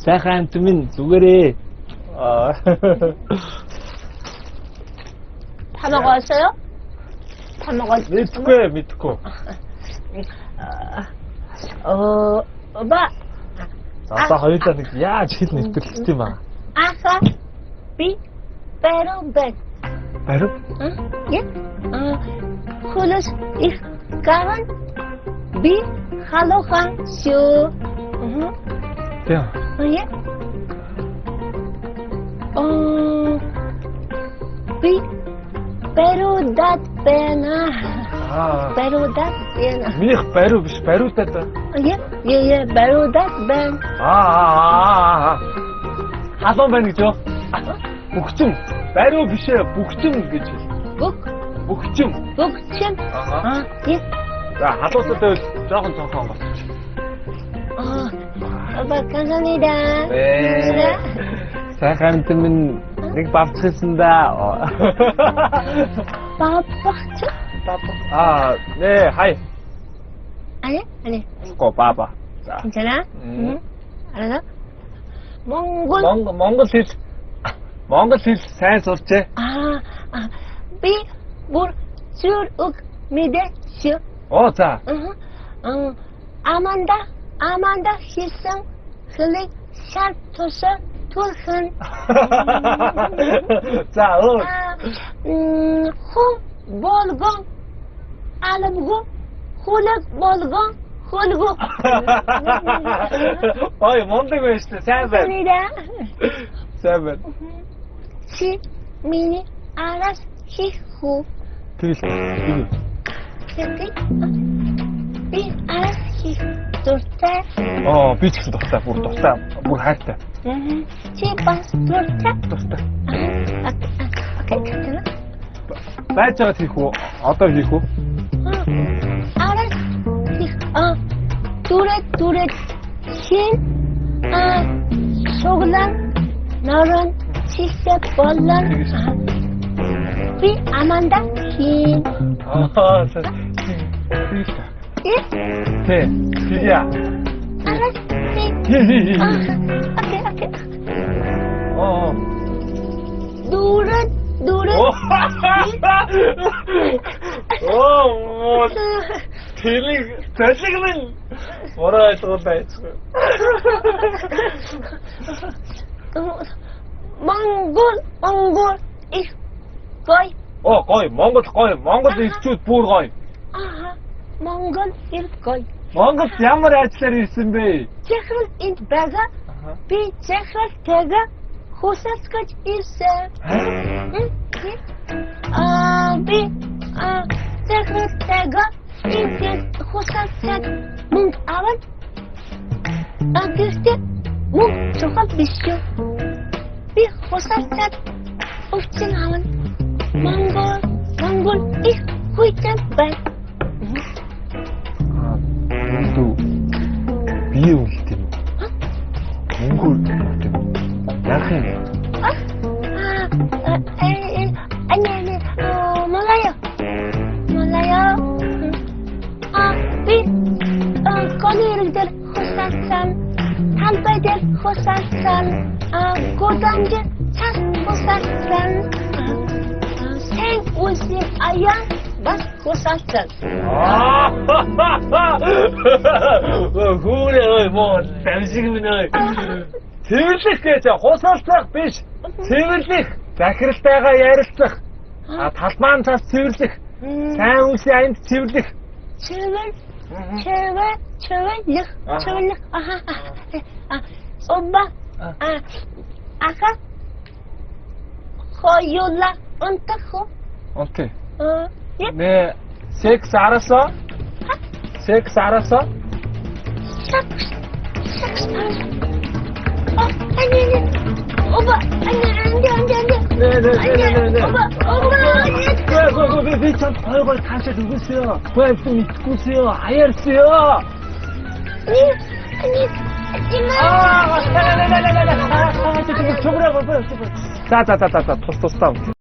сайхан амт минь зүгээрээ. 다 먹었어요? 다 먹었어요? 믿고. 오빠. 아빠 하였다는 게, 야, 쟤는 듣지 마. 아까 비 베로백. 바로? 응? 예? Hulus ich kawan bi halohan shu. 야, 예? 비 베로닷 베나. 베로닷 베나. 미니가 바로 됐다. 예, 베로닷 벤. 하던 밴이죠? 복중. 바로 비셔, 복중, 그치? 복중. 북침. 예. 야, 하던 때 조금 더 한 거. 오빠 감사합니다. 네. сайхан амт минь нэг бавцчихсандаа. 바박쳐? 네, 하이. 아니. 거 봐봐. 자. 괜찮아? 알았어? 몽골. 몽골 힐 сайн сурчээ. 비 물 줄욱 미대쇼. 자. 아만다 희성 클릭 샤토서 툴흔. 자, 호 볼공 알음고 홀락 볼공 홀고. 어이, 뭔데고 있어? 세븐. 세븐. 시 미니 알아스 히후. 되게. 비 알아스 히후. 둘째. 비치도 떴다. 뭘 할 때. 시바스 둘째. 떴다. 오케이, 괜찮아? 발자가 뒤고, 어떤 뒤고? 알아스 히후. 둘에 신. 소글란 너른 시세 볼란. 비 아만다 신. 예? 네, 비야. 알았어. 오케이. 노릇. 뭐, 대식은 뭐라 했던 지금. 몽골, ich, 거의. 거의, 몽골도 익숙 부르 거의. 몽골, 거의. 몽골 ямар ажлаар ирсэн бэ? Чехрал энд байгаа. Би чехрал тэгээ хусаас гэж ирсэн. Би чехрал тэгээ энд хусаас мөнгө аваад гэхдээ мөнгө чухал биш шүү. Би хусаас өвчин аваад Монгол их хуйтай бай. 또 비에 올 때는 몽골 약해. 아니, 몰라요. 비 거리를 호사산, 한바들 호사산, 고단지 차 호사산, 생우시 아양 бас 호사산. 그래, 뭐 잠시만요. Цэвэрлэх гэж хусалцах биш. Цэвэрлэх, захиралтайгаа ярилцах. Талбайн цаас цэвэрлэх. Сайн үсийн аянд цэвэрлэх. Цэвэрлэх. 엄마. 아까 호요라 온타호. 오케이. 예? 네, 섹스 알았어? 섹스 알았어? 섹스 알았어. 아니. 오빠, 안 돼. 네네네네네. 오빠, 왜 참 벌벌 다시 누구세요? 왜 좀 누구세요? 아열스요? 아니, 하지마. 저거라고. 자, 토스트 스타운.